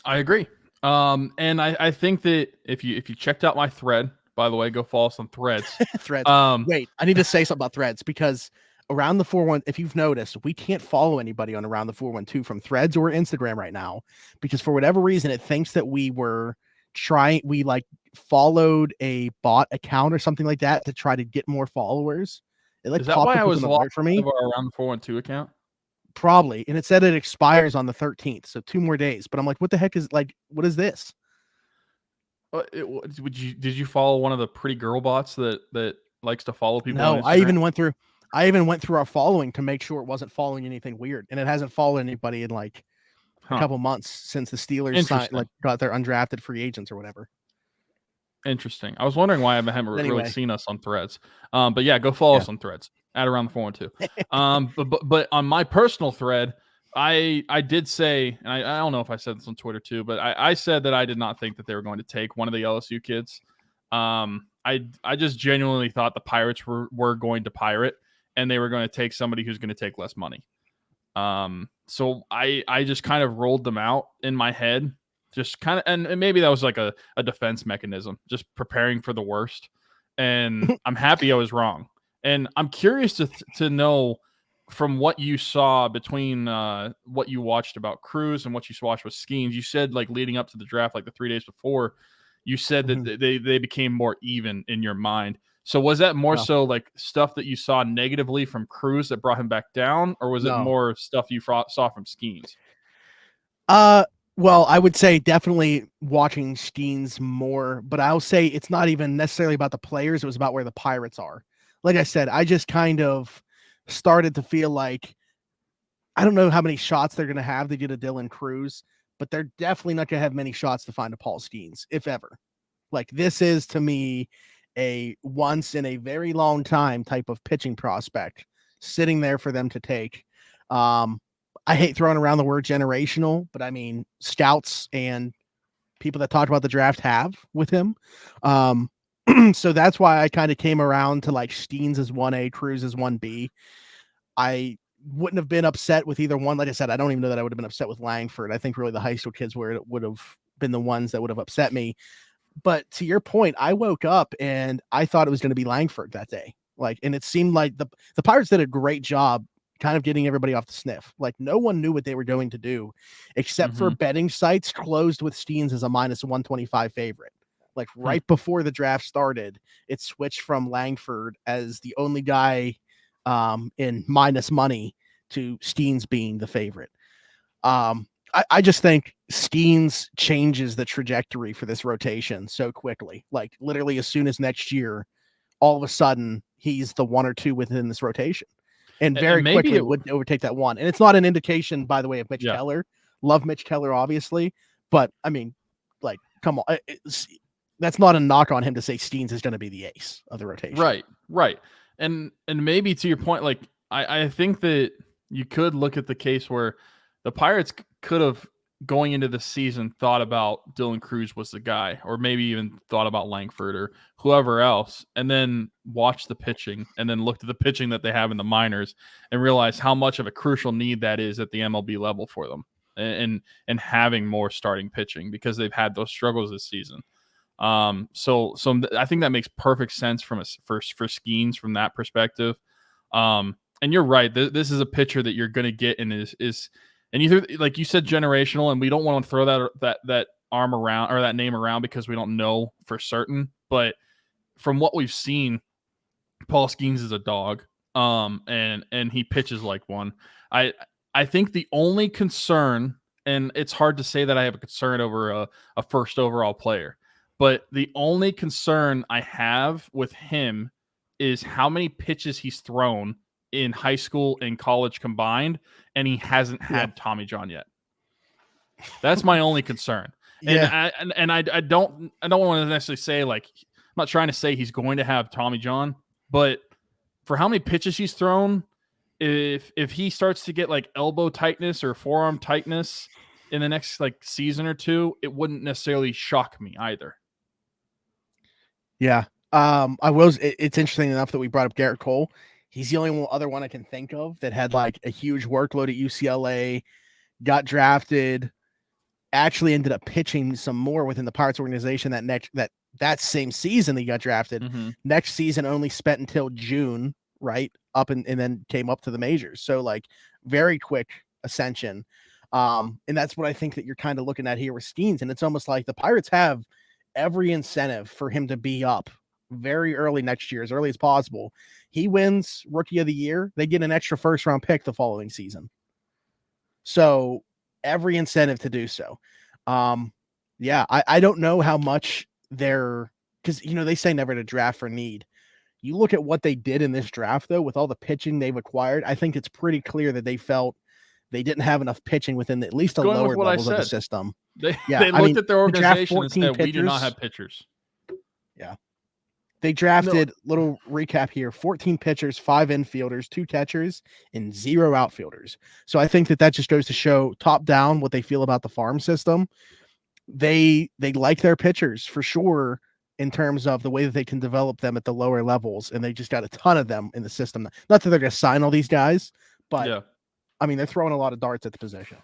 I agree. And I think that if you checked out my thread, by the way, go follow us on Threads. Threads. Wait, I need to say something about Threads, because Around the 412, if you've noticed, we can't follow anybody on Around the 412 from Threads or Instagram right now, because for whatever reason, it thinks that we followed a bot account or something like that to try to get more followers. Is that why I was locked for me? Around the 412 account? Probably. And it said it expires on the 13th. So 2 more days. But I'm like, what the heck what is this? Did you follow one of the pretty girl bots that likes to follow people? No, I even went through our following to make sure it wasn't following anything weird. And it hasn't followed anybody in a couple months since the Steelers got their undrafted free agents or whatever. Interesting. I was wondering why I haven't really seen us on Threads. But yeah, go follow us on Threads at Around the 412. But on my personal thread, I did say, and I don't know if I said this on Twitter too, but I said that I did not think that they were going to take one of the LSU kids. I just genuinely thought the Pirates were going to pirate, and they were going to take somebody who's going to take less money. So I just kind of rolled them out in my head, just kind of, and maybe that was like a defense mechanism, just preparing for the worst. And I'm happy I was wrong. And I'm curious to know, from what you saw between what you watched about Cruz and what you watched with Skenes, you said leading up to the draft, the 3 days before, you said that they became more even in your mind. So was that more so stuff that you saw negatively from Cruz that brought him back down, or was it more stuff you saw from Skenes? Well, I would say definitely watching Skenes more, but I'll say it's not even necessarily about the players. It was about where the Pirates are. Like I said, I just kind of started to feel like, I don't know how many shots they're going to have to get a Dylan Cruz, but they're definitely not going to have many shots to find a Paul Skenes, if ever. This is, to me, a once in a very long time type of pitching prospect sitting there for them to take. I hate throwing around the word generational, but I mean, scouts and people that talk about the draft have with him. So that's why I kind of came around to Skenes as 1A, Cruz as 1B. I wouldn't have been upset with either one. Like I said, I don't even know that I would have been upset with Langford. I think really the high school kids would have been the ones that would have upset me. But to your point, I woke up and I thought it was going to be Langford that day. And it seemed like the Pirates did a great job kind of getting everybody off the sniff. No one knew what they were going to do, except for betting sites closed with Skenes as a -125 favorite. Right before the draft started, it switched from Langford as the only guy in minus money to Skenes being the favorite. I just think Skenes changes the trajectory for this rotation so quickly. Literally as soon as next year, all of a sudden he's the 1 or 2 within this rotation. And very quickly it would overtake that 1. And it's not an indication, by the way, of Mitch Keller. Love Mitch Keller, obviously. But I mean, come on. that's not a knock on him to say Skenes is going to be the ace of the rotation. Right. And maybe to your point, like I think that you could look at the case where the Pirates could have, going into the season, thought about Dylan Cruz was the guy, or maybe even thought about Langford or whoever else, and then watched the pitching and then looked at the pitching that they have in the minors and realized how much of a crucial need that is at the MLB level for them, and having more starting pitching because they've had those struggles this season. So I think that makes perfect sense for Skenes from that perspective. And you're right. This is a pitcher that you're going to get and and either, like you said, generational, and we don't want to throw that arm around or that name around because we don't know for certain. But from what we've seen, Paul Skenes is a dog. And he pitches like one. I think the only concern, and it's hard to say that I have a concern over a first overall player, but the only concern I have with him is how many pitches he's thrown in high school and college combined, and he hasn't had Tommy John yet. That's my only concern. Yeah. And I don't want to necessarily say, like, I'm not trying to say he's going to have Tommy John, but for how many pitches he's thrown, if he starts to get like elbow tightness or forearm tightness in the next like season or two, it wouldn't necessarily shock me either. Yeah. It's interesting enough that we brought up Garrett Cole. He's the only other one I can think of that had like a huge workload at UCLA, got drafted, actually ended up pitching some more within the Pirates organization that same season he got drafted. Mm-hmm. Next season only spent until June, right? Up and then came up to the majors. So like very quick ascension. And that's what I think that you're kind of looking at here with Skenes. And it's almost like the Pirates have every incentive for him to be up very early next year, as early as possible. He wins Rookie of the Year, they get an extra first round pick the following season. So every incentive to do so. I don't know how much because they say never to draft for need. You look at what they did in this draft, though, with all the pitching they've acquired, I think it's pretty clear that they felt they didn't have enough pitching within at least the lower levels of the system. They looked at their organization and said, we do not have pitchers. Yeah. They drafted, little recap here, 14 pitchers, 5 infielders, 2 catchers, and 0 outfielders. So I think that just goes to show top down what they feel about the farm system. They like their pitchers for sure in terms of the way that they can develop them at the lower levels, and they just got a ton of them in the system. Not that they're going to sign all these guys, but I mean, they're throwing a lot of darts at the position.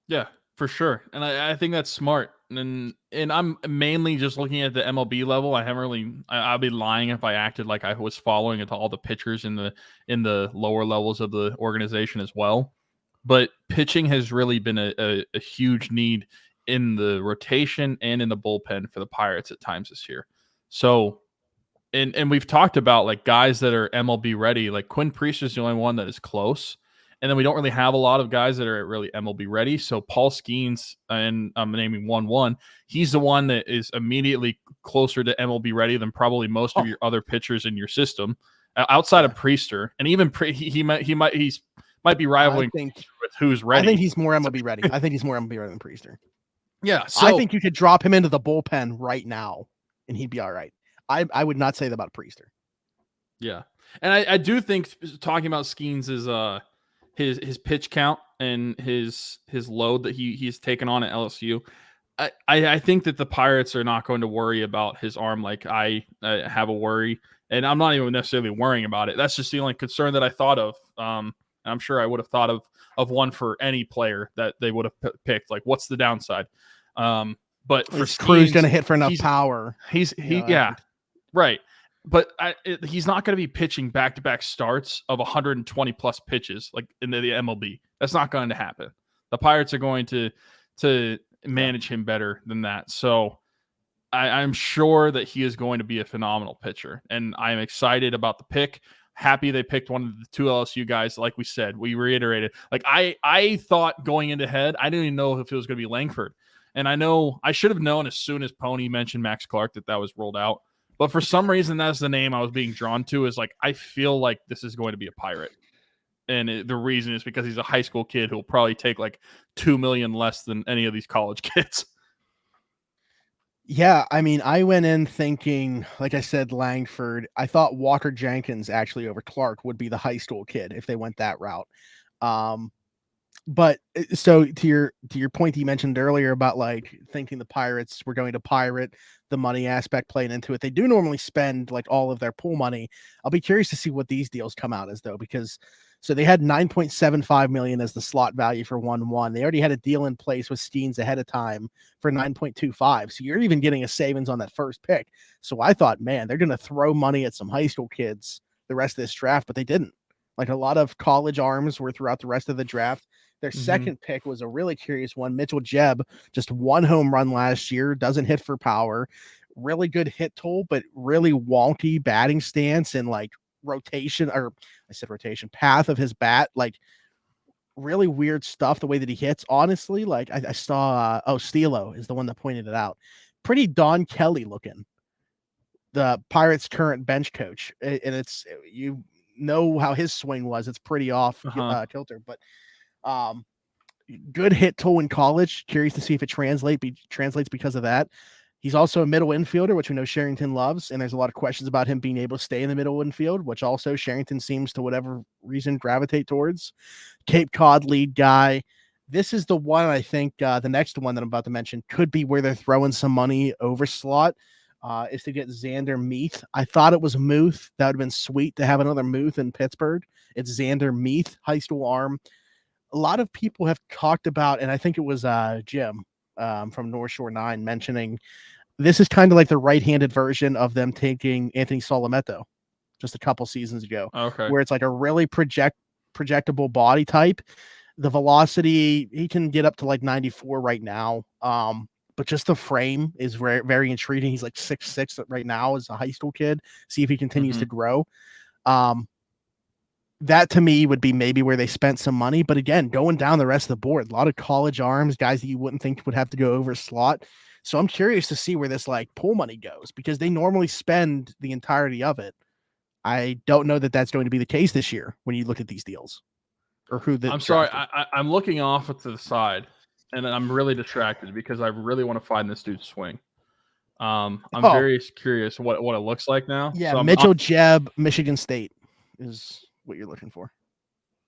Yeah, for sure. And I think that's smart. And I'm mainly just looking at the MLB level. I haven't really. I'd be lying if I acted like I was following it to all the pitchers in the lower levels of the organization as well. But pitching has really been a huge need in the rotation and in the bullpen for the Pirates at times this year. So, and we've talked about like guys that are MLB ready. Like Quinn Priester's the only one that is close. And then we don't really have a lot of guys that are really MLB ready. So Paul Skenes, and I'm naming 1-1, he's the one that is immediately closer to MLB ready than probably most of your other pitchers in your system, outside of Priester. And even he might be rivaling with who's ready. I think he's more MLB ready. I think he's more MLB ready than Priester. Yeah, so I think you could drop him into the bullpen right now, and he'd be all right. I would not say that about Priester. Yeah, and I do think talking about Skenes is his pitch count and his load that he's taken on at LSU. I think that the Pirates are not going to worry about his arm like I have a worry, and I'm not even necessarily worrying about it. That's just the only concern that I thought of. I'm sure I would have thought of one for any player that they would have picked. Like, what's the downside? But for Cruz going to hit for enough power. Right. But he's not going to be pitching back-to-back starts of 120 plus pitches like in the MLB. That's not going to happen. The Pirates are going to manage him better than that. So I'm sure that he is going to be a phenomenal pitcher, and I'm excited about the pick. Happy they picked one of the 2 LSU guys. Like we said, we reiterated. Like I thought going into head, I didn't even know if it was going to be Langford, and I know I should have known as soon as Pony mentioned Max Clark that was rolled out. But for some reason, that's the name I was being drawn to. Is like I feel like this is going to be a Pirate, and the reason is because he's a high school kid who will probably take like $2 million less than any of these college kids. Yeah, I mean, I went in thinking, like I said, Langford. I thought Walker Jenkins actually over Clark would be the high school kid if they went that route. Um, but so to your point that you mentioned earlier about like thinking the Pirates were going to pirate the money aspect playing into it, they do normally spend like all of their pool money. I'll be curious to see what these deals come out as though, because so they had 9.75 million as the slot value for 1-1. They already had a deal in place with Skenes ahead of time for 9.25. So you're even getting a savings on that first pick. So I thought, man, they're going to throw money at some high school kids the rest of this draft, but they didn't. Like a lot of college arms were throughout the rest of the draft. Their second pick was a really curious one. Mitchell Jebb, just one home run last year, doesn't hit for power, really good hit tool, but really wonky batting stance and like rotation, or I said rotation, path of his bat, like really weird stuff, the way that he hits. Honestly, like I saw, Stilo is the one that pointed it out. Pretty Don Kelly looking, the Pirates' current bench coach. And it's, you know how his swing was. It's pretty off kilter, but good hit tool in college. Curious to see if it translates because of that. He's also a middle infielder, which we know Sherrington loves, and there's a lot of questions about him being able to stay in the middle infield, which also Sherrington seems to whatever reason gravitate towards. Cape Cod lead guy. This is the one I think the next one that I'm about to mention could be where they're throwing some money over slot. Is to get Xander Meath. I thought it was Muth. That would have been sweet to have another Muth in Pittsburgh. It's Xander Meath, high school arm. A lot of people have talked about, and I think it was Jim from North Shore 9 mentioning this is kind of like the right-handed version of them taking Anthony Solometto just a couple seasons ago, where it's like a really projectable body type. The velocity, he can get up to like 94 right now. But just the frame is very, very intriguing. He's like 6'6" right now as a high school kid. See if he continues to grow. That to me would be maybe where they spent some money. But again, going down the rest of the board, a lot of college arms, guys that you wouldn't think would have to go over slot. So I'm curious to see where this like pool money goes, because they normally spend the entirety of it. I don't know that that's going to be the case this year when you look at these deals, or who the. I'm sorry, I'm looking off to the side, and I'm really distracted because I really want to find this dude's swing. I'm very curious what it looks like now. Yeah, so Mitchell Jebb, Michigan State is what you're looking for.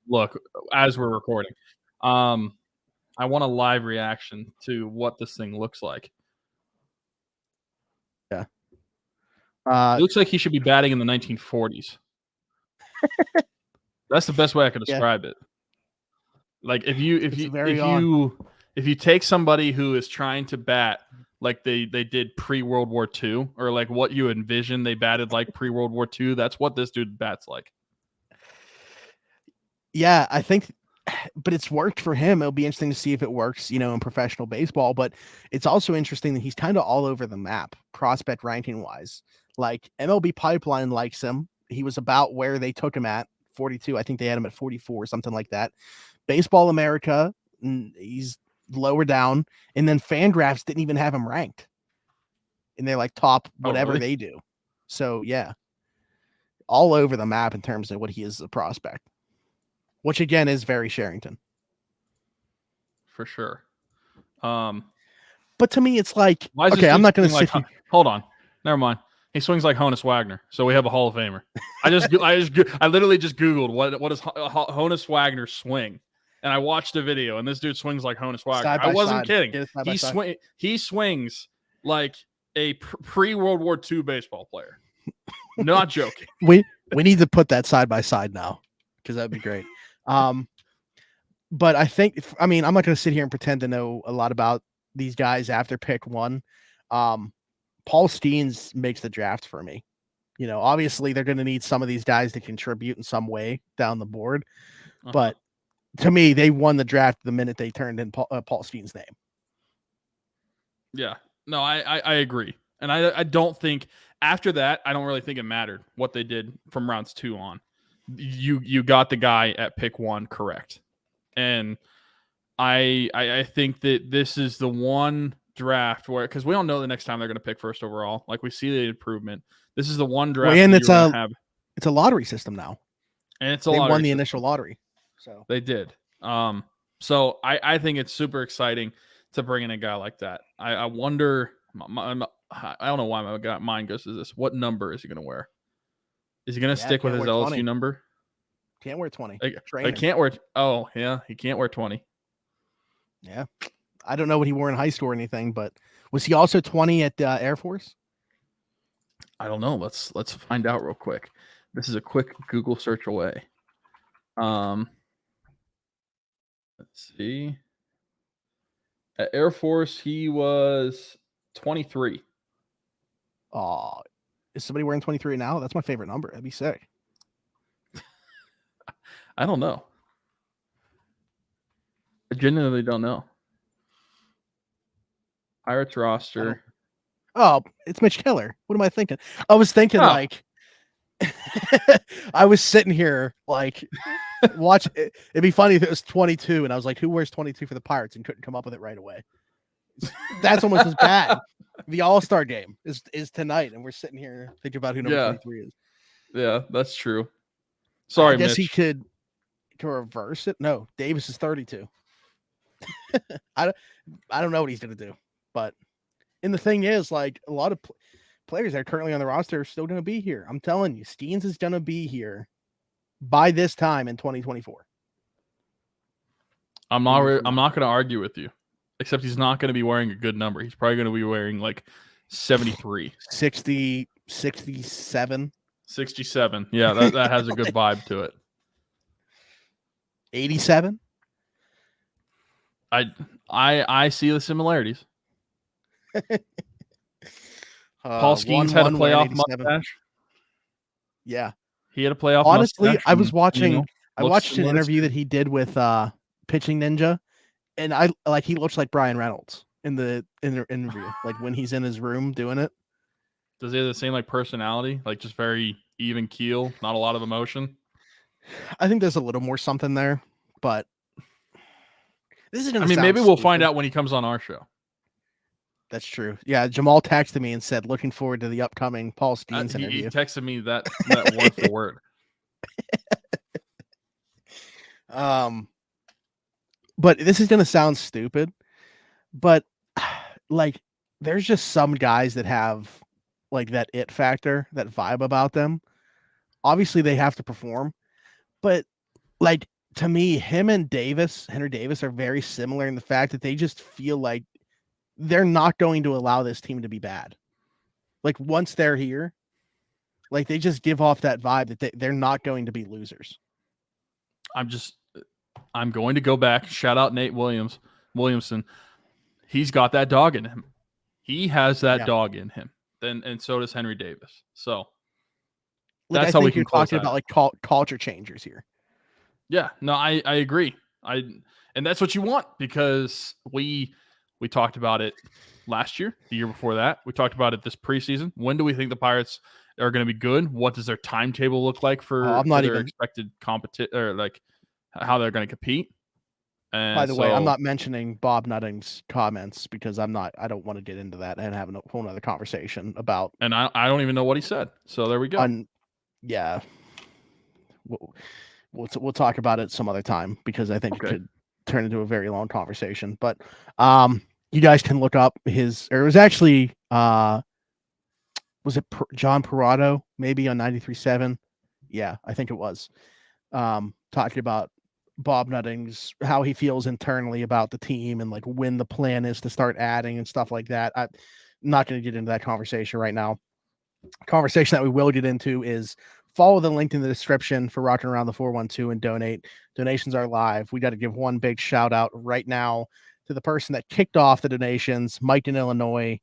Look, as we're recording, I want a live reaction to what this thing looks like. Yeah. It looks like he should be batting in the 1940s. That's the best way I can describe it. Like if you take somebody who is trying to bat like they did pre-World War II, or like what you envision they batted like pre-World War II, that's what this dude bats like. Yeah, I think, but it's worked for him. It'll be interesting to see if it works, in professional baseball. But it's also interesting that he's kind of all over the map, prospect ranking wise. Like MLB Pipeline likes him. He was about where they took him at 42. I think they had him at 44, something like that. Baseball America, he's lower down, and then Fangraphs didn't even have him ranked, and they're like top whatever they do. So yeah, all over the map in terms of what he is as a prospect, which again is very Sherrington for sure. But to me, it's like, okay, I'm not going to sit here. Hold on, never mind. He swings like Honus Wagner, so we have a Hall of Famer. I literally just Googled what does Honus Wagner swing, and I watched a video, and this dude swings like Honus Wagner. I wasn't kidding. He swings like a pre-World War II baseball player. Not joking. We need to put that side by side now, because that'd be great. But I think, I'm not going to sit here and pretend to know a lot about these guys after pick 1. Paul Skenes makes the draft for me. Obviously they're going to need some of these guys to contribute in some way down the board. But to me, they won the draft the minute they turned in Paul Skenes' name. Yeah, no, I agree. And I don't think after that, I don't really think it mattered what they did from rounds 2 on. You got the guy at pick 1 correct. And I think that this is the one draft where, because we don't know the next time they're going to pick first overall. Like, we see the improvement. This is the one draft. And it's a lottery system now. And they won the initial lottery. So they did. So I think it's super exciting to bring in a guy like that. I wonder I don't know why my mind goes to this. What number is he going to wear? Is he going to stick with his LSU 20. number? Can't wear 20. I can't wear. Oh, yeah. He can't wear 20. Yeah. I don't know what he wore in high school or anything, but was he also 20 at Air Force? I don't know. Let's find out real quick. This is a quick Google search away. Let's see. At Air Force, he was 23. Oh, is somebody wearing 23 now? That's my favorite number. That'd be sick. I don't know. I genuinely don't know. Pirates roster. Oh, it's Mitch Keller. What am I thinking? I was thinking like I was sitting here like watch. It'd be funny if it was 22, and I was like, "Who wears 22 for the Pirates?" and couldn't come up with it right away. That's almost as bad. The All-Star game is tonight, and we're sitting here thinking about who number 23 is. Yeah, that's true. Sorry, I guess Mitch. he could reverse it. No, Davis is 32. I don't know what he's gonna do, but and the thing is, like a lot of players that are currently on the roster are still gonna be here. I'm telling you, Skenes is gonna be here by this time in 2024. I'm not going to argue with you, except he's not going to be wearing a good number. He's probably going to be wearing like 73, 60, 67, 67. Yeah, that has a good vibe to it. 87. I see the similarities. Paul Skenes had a playoff mustache. Yeah, he had a playoff. Honestly, mustache I was watching. You know, I watched an interview that he did with Pitching Ninja, and he looks like Brian Reynolds in the interview, like when he's in his room doing it. Does he have the same like personality, like just very even keel, not a lot of emotion? I think there's a little more something there, but this is. Maybe we'll find out when he comes on our show. That's true. Yeah, Jamal texted me and said, "Looking forward to the upcoming Paul Skenes interview." He texted me that word for word. But this is gonna sound stupid, but like, there's just some guys that have like that it factor, that vibe about them. Obviously, they have to perform, but like to me, him and Henry Davis, are very similar in the fact that they just feel like they're not going to allow this team to be bad. Like once they're here, like they just give off that vibe that they're not going to be losers. I'm going to go back. Shout out Nate Williamson. He's got that dog in him. He has that dog in him. And so does Henry Davis. So that's how we can close talking about like culture changers here. Yeah, no, I agree. And that's what you want, because we talked about it last year, the year before that. We talked about it this preseason. When do we think the Pirates are going to be good? What does their timetable look like for their expected competition, or like how they're going to compete? And by the way, I'm not mentioning Bob Nutting's comments because I don't want to get into that and have a whole nother conversation about. And I don't even know what he said. So there we go. Yeah, we'll talk about it some other time because I think it could turn into a very long conversation. But you guys can look up it was actually was it John Parado maybe on 93.7? Yeah, I think it was talking about Bob Nutting's, how he feels internally about the team and like when the plan is to start adding and stuff like that. I'm not going to get into that conversation right now. Conversation that we will get into is follow the link in the description for Rocking Around the 412 and donate. Donations are live. We got to give one big shout out right now to the person that kicked off the donations, Mike in Illinois.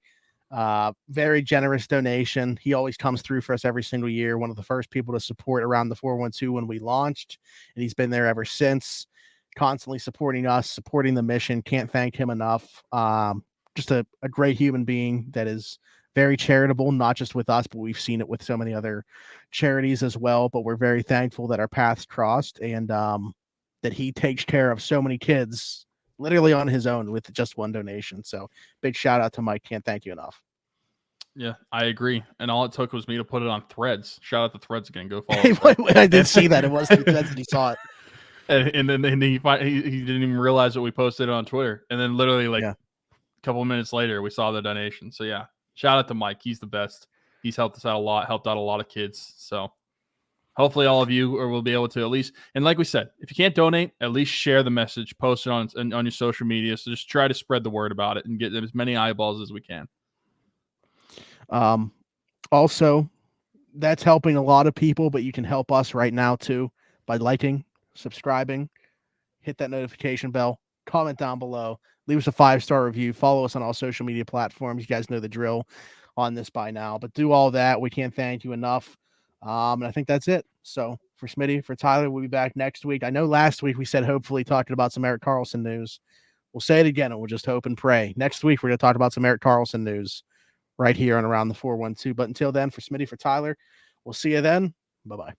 Very generous donation. He always comes through for us every single year. One of the first people to support Around the 412 when we launched, and he's been there ever since, constantly supporting us, supporting the mission. Can't thank him enough. Just a great human being that is very charitable, not just with us, but we've seen it with so many other charities as well. But we're very thankful that our paths crossed, and that he takes care of so many kids literally on his own with just one donation. So big shout out to Mike. Can't thank you enough. Yeah, I agree. And all it took was me to put it on Threads. Shout out to Threads again. Go follow. I did see that. It was Threads and he saw it. And then he didn't even realize that we posted it on Twitter. And then literally like couple of minutes later, we saw the donation. So yeah, shout out to Mike. He's the best. He's helped us out a lot, helped out a lot of kids. So hopefully all of you will be able to at least, and like we said, if you can't donate, at least share the message, post it on your social media. So just try to spread the word about it and get as many eyeballs as we can. Also, that's helping a lot of people, but you can help us right now too by liking, subscribing, hit that notification bell, comment down below, leave us a 5-star review, follow us on all social media platforms. You guys know the drill on this by now, but do all that. We can't thank you enough. And I think that's it. So for Smitty, for Tyler, we'll be back next week. I know last week we said hopefully talking about some Erik Karlsson news. We'll say it again, and we'll just hope and pray. Next week, we're going to talk about some Erik Karlsson news right here on Around the 412. But until then, for Smitty, for Tyler, we'll see you then. Bye-bye.